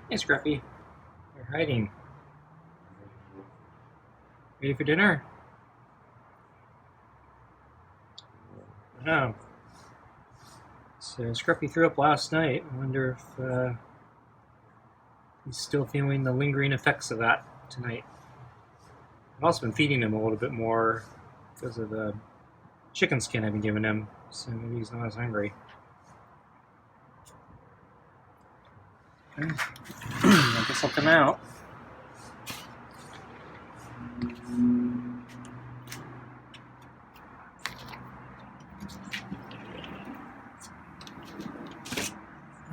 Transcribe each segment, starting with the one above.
Hey, Scruffy. You're hiding. Ready for dinner? Oh. So Scruffy threw up last night. I wonder if he's still feeling the lingering effects of that tonight. I've also been feeding him a little bit more because of the chicken skin I've been giving him, so maybe he's not as hungry. Okay. I guess I'll come out.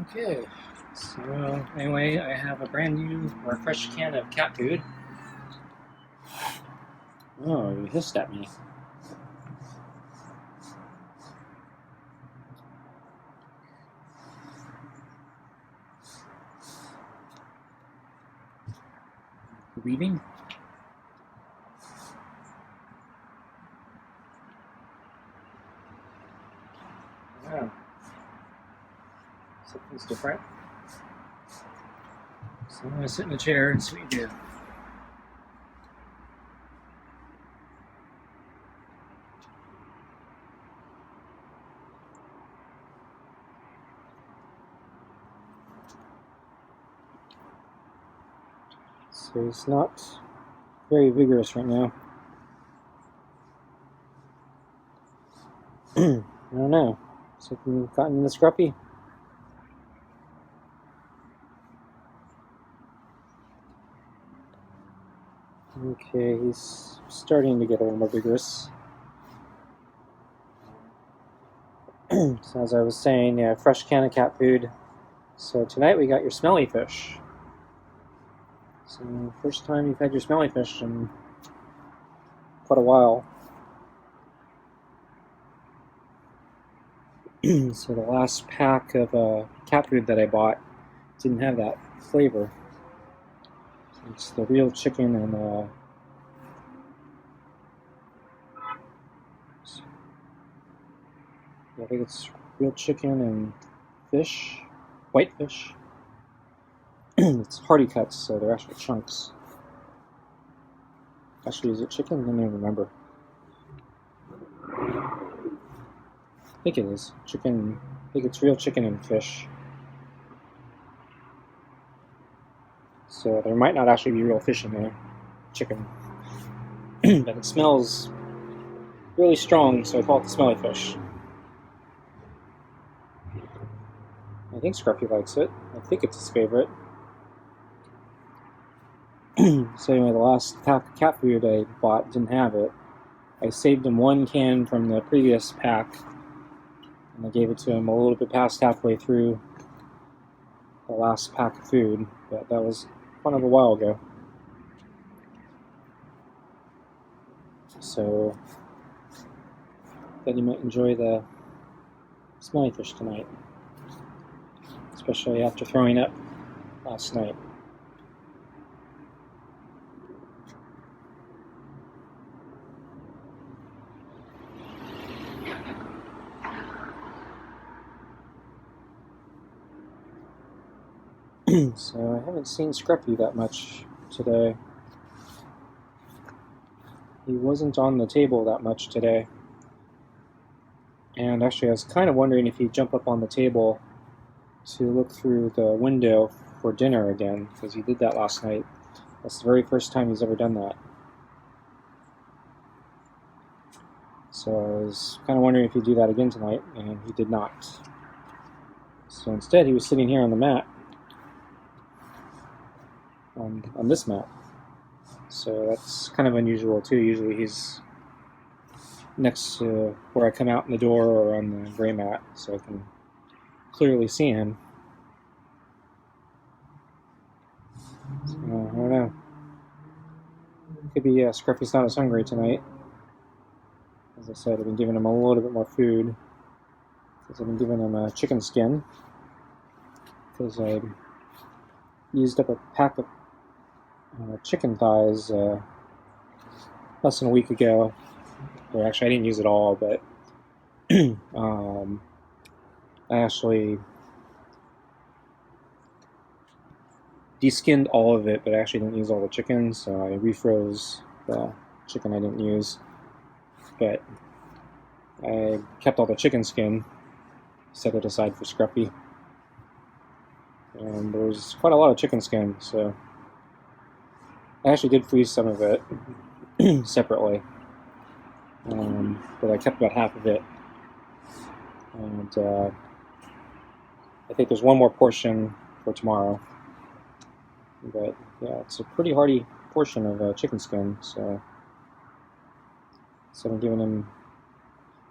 Okay, so anyway, I have a brand new or fresh can of cat food. Oh, you hissed at me. Leaving? Yeah. Something's different. So I'm going to sit in the chair and see what you do. So he's not very vigorous right now. I don't know. Something gotten in the Scruffy? Okay, he's starting to get a little more vigorous. So as I was saying, yeah, fresh can of cat food. So tonight we got your smelly fish. So first time you've had your smelly fish in quite a while. So the last pack of cat food that I bought didn't have that flavor. So it's the real chicken and I think it's real chicken and fish, white fish. It's hearty cuts, so they're actually chunks. Actually, is it chicken? I don't even remember. I think it is chicken. I think it's real chicken and fish. So there might not actually be real fish in there, chicken. But it smells really strong, so I call it the smelly fish. I think Scruffy likes it. I think it's his favorite. So anyway, the last pack of cat food I bought didn't have it. I saved him one can from the previous pack, and I gave it to him a little bit past halfway through the last pack of food, but that was kind of a while ago. So then you might enjoy the smelly fish tonight, especially after throwing up last night. So I haven't seen Scruffy that much today. He wasn't on the table that much today. And actually I was kind of wondering if he'd jump up on the table to look through the window for dinner again, because he did that last night. That's the very first time he's ever done that. So I was kind of wondering if he'd do that again tonight, and he did not. So instead he was sitting here on the mat. On this mat. So that's kind of unusual too. Usually he's next to where I come out in the door or on the gray mat, so I can clearly see him. So, I don't know. Could be Scruffy's not as hungry tonight. As I said, I've been giving him a little bit more food. Because I've been giving him a chicken skin. Because I used up a pack of chicken thighs less than a week ago. Or actually, I didn't use it all, but I actually deskinned all of it, but I actually didn't use all the chicken, so I refroze the chicken I didn't use. But I kept all the chicken skin, set it aside for Scruffy. And there was quite a lot of chicken skin, so I actually did freeze some of it separately. But I kept about half of it. And I think there's one more portion for tomorrow. But yeah, it's a pretty hearty portion of chicken skin, so I'm giving him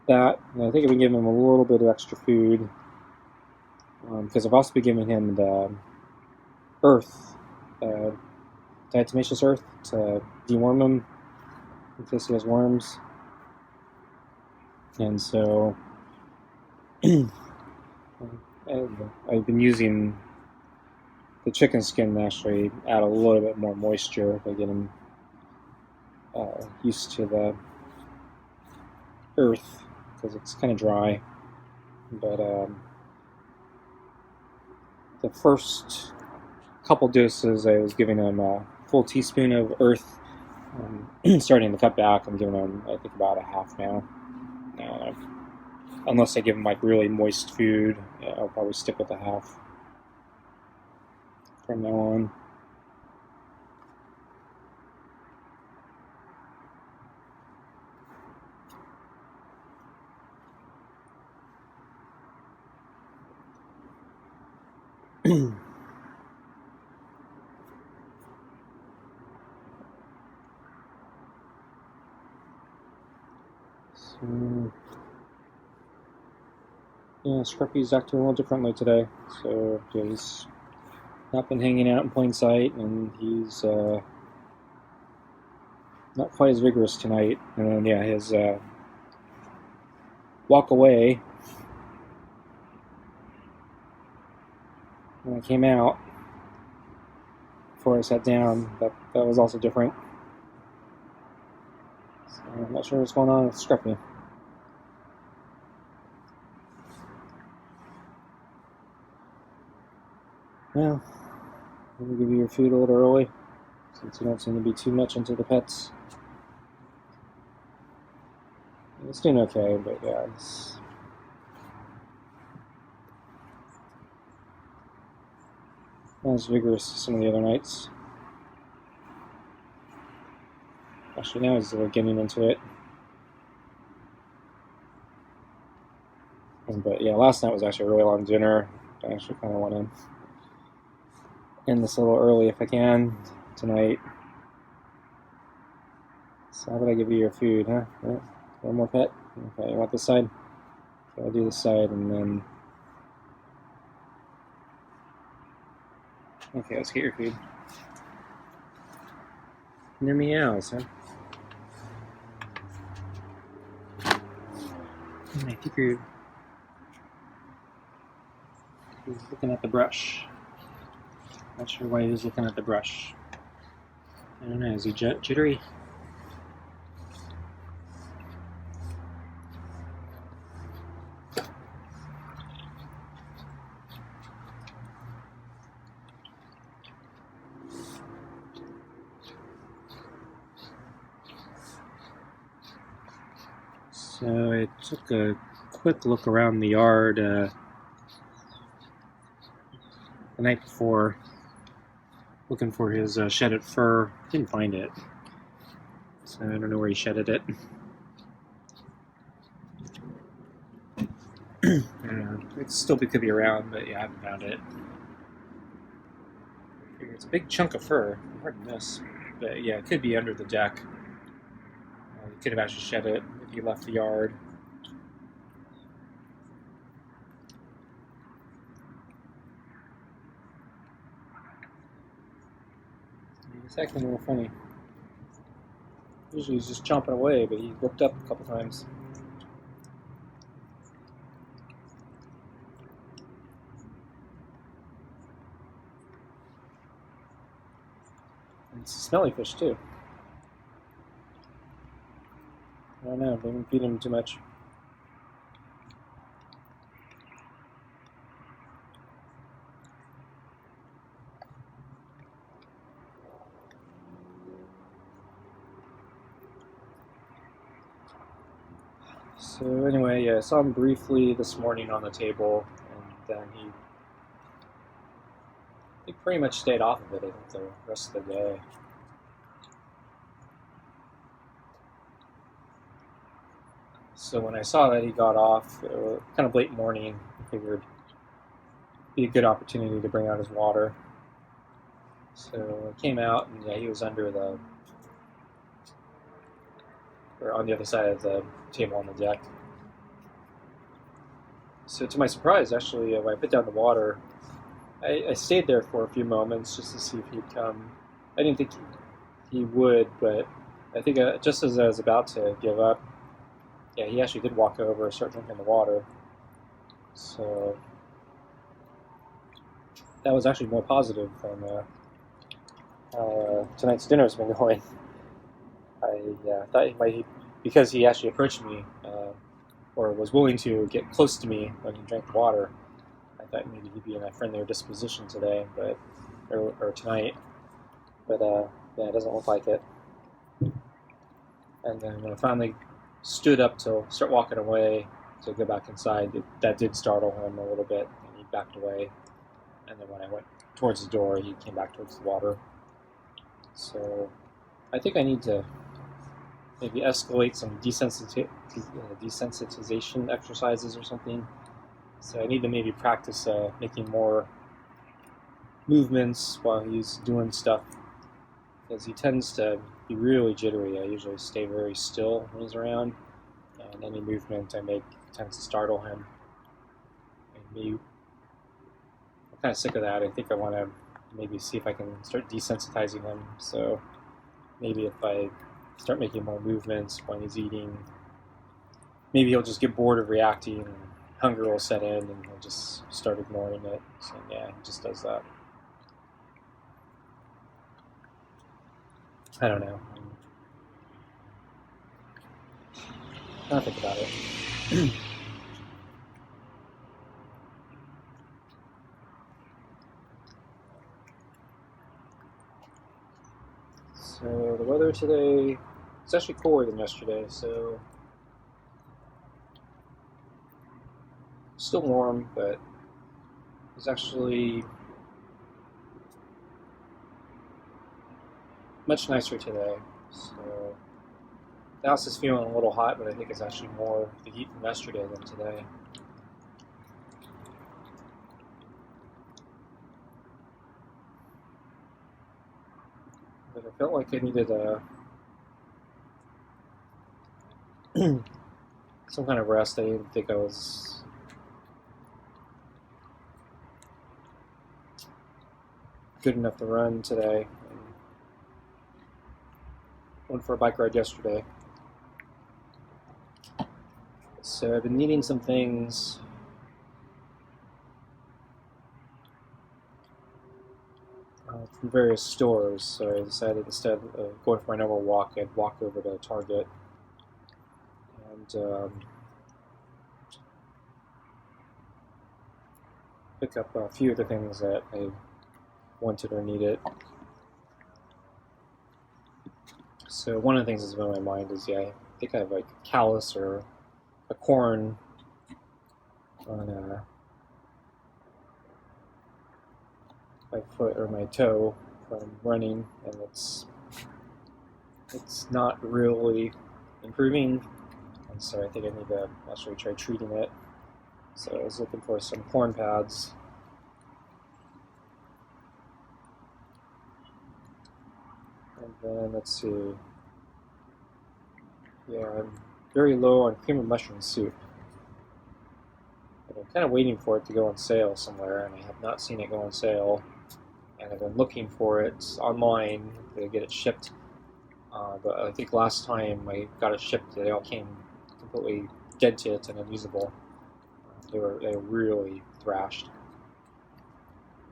that. And I think I've been giving him a little bit of extra food, because I've also been giving him the earth, diatomaceous earth, to deworm him in case he has worms. And so I've been using the chicken skin to actually add a little bit more moisture to get him used to the earth, because it's kind of dry. But the first couple doses, I was giving him a full teaspoon of earth. Starting to cut back, I'm giving him, I think, about a half now. Unless I give him like really moist food, I'll probably stick with a half from now on. So, yeah, Scruffy's acting a little differently today. So yeah, he's not been hanging out in plain sight, and he's not quite as vigorous tonight. And then yeah, his walk away when I came out before I sat down, that was also different. So I'm not sure what's going on with Scruffy. Well, let me give you your food a little early, since you don't seem to be too much into the pets. It's doing okay, but yeah, it's not as vigorous as some of the other nights. Actually, now he's getting into it. But yeah, last night was actually a really long dinner. I actually kind of want to end this a little early if I can tonight. So how about I give you your food, huh? Yeah. One more pet? Okay, you want this side? Okay, I'll do this side, and then... Okay, let's get your food. No meows, huh? I think he's looking at the brush. Not sure why he was looking at the brush. I don't know, is he jittery? So I took a quick look around the yard the night before, looking for his shedded fur. Didn't find it, so I don't know where he shedded it. I don't know. It still could be around, but yeah, I haven't found it. It's a big chunk of fur. Hard to miss, but yeah, it could be under the deck. He could have actually shed it if he left the yard. He's acting a little funny. Usually he's just chomping away, but he looked up a couple times. And it's a smelly fish too. I don't know, they didn't feed him too much. So anyway, yeah, I saw him briefly this morning on the table, and then he pretty much stayed off of it, I think, the rest of the day. So when I saw that he got off, kind of late morning, I figured it'd be a good opportunity to bring out his water. So I came out, and yeah, he was under or on the other side of the table on the deck. So to my surprise, actually, when I put down the water, I stayed there for a few moments just to see if he'd come. I didn't think he would, but I think just as I was about to give up, yeah, he actually did walk over and start drinking the water. So that was actually more positive than how tonight's dinner's been going. I thought he might, because he actually approached me or was willing to get close to me when he drank the water. I thought maybe he'd be in a friendlier disposition today, or tonight. But yeah, it doesn't look like it. And then when I finally stood up to start walking away to go back inside, that did startle him a little bit, and he backed away. And then when I went towards the door, he came back towards the water. So I think I need to maybe escalate some desensitization exercises or something. So I need to maybe practice making more movements while he's doing stuff, because he tends to be really jittery. I usually stay very still when he's around, and any movement I make tends to startle him. And I'm kind of sick of that. I think I want to maybe see if I can start desensitizing him. So maybe if I start making more movements when he's eating, maybe he'll just get bored of reacting, and hunger will set in, and he'll just start ignoring it. So yeah, he just does that. I don't know. I'll think about it. So the weather today, it's actually cooler than yesterday, so still warm, but it's actually much nicer today. So the house is feeling a little hot, but I think it's actually more the heat from yesterday than today. But I felt like I needed some kind of rest. I didn't think I was good enough to run today. Went for a bike ride yesterday. So I've been needing some things from various stores. So I decided instead of going for my normal walk, I'd walk over to Target and pick up a few of the things that I wanted or needed. So one of the things that's been on my mind is, I think I have like a callus or a corn on my foot or my toe from running, and it's not really improving, and so I think I need to actually try treating it. So I was looking for some corn pads. And then let's see. Yeah, I'm very low on cream of mushroom soup. But I'm kind of waiting for it to go on sale somewhere, and I have not seen it go on sale. And I've been looking for it online to get it shipped. But I think last time I got it shipped, they all came completely dented and unusable. They were really thrashed.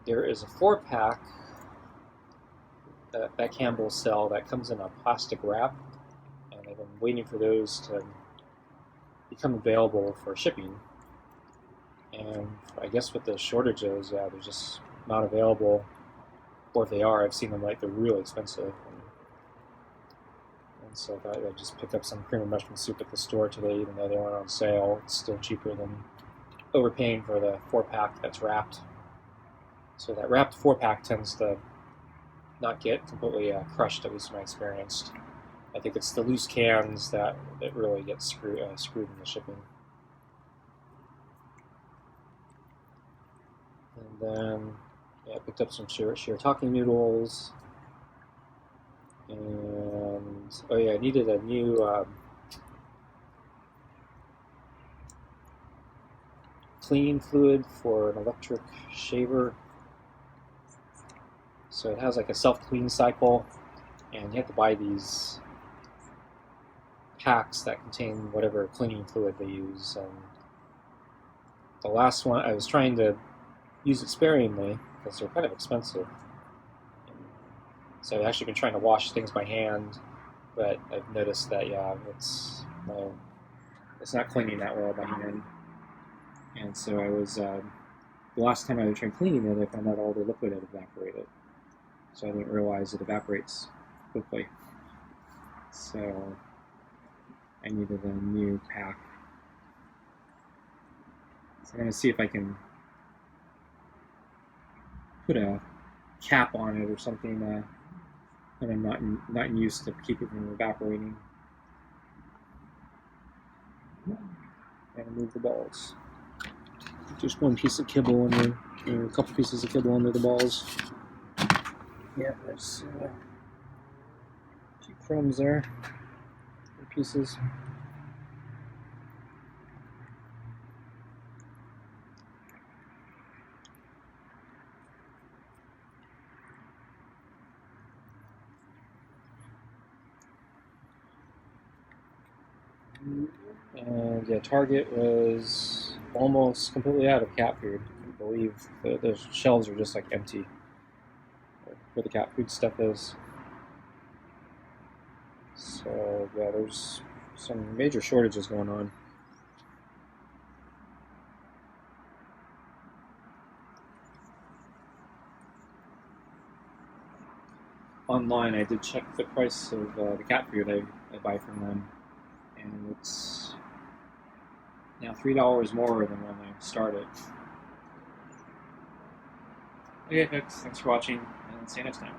There is a 4-pack that Campbell sell that comes in a plastic wrap, and I've been waiting for those to become available for shipping. And I guess with the shortages, they're just not available. Or if they are, I've seen them they're really expensive. And so I thought I'd just pick up some cream and mushroom soup at the store today, even though they weren't on sale. It's still cheaper than overpaying for the 4-pack that's wrapped. So that wrapped 4-pack tends to not get completely crushed, at least in my experience. I think it's the loose cans that really get screwed in the shipping. And then I picked up some shirataki noodles. And oh yeah, I needed a new cleaning fluid for an electric shaver. So it has like a self-clean cycle, and you have to buy these packs that contain whatever cleaning fluid they use. And the last one, I was trying to use it sparingly because they're kind of expensive. So I've actually been trying to wash things by hand, but I've noticed that it's not cleaning that well by hand. And so I was the last time I tried cleaning it, I found out all the liquid had evaporated. So I didn't realize it evaporates quickly. So I needed a new pack. So I'm going to see if I can put a cap on it or something when I'm not in use to keep it from evaporating. And move the balls. Just one piece of kibble in there, a couple pieces of kibble under the balls. Yeah, there's a few crumbs there, pieces. And yeah, Target was almost completely out of cat food. I believe the shelves are just like empty where the cat food stuff is. So yeah, there's some major shortages going on. Online, I did check the price of the cat food I buy from them, and it's now $3 more than when I started. Okay, folks, thanks for watching, and see you next time.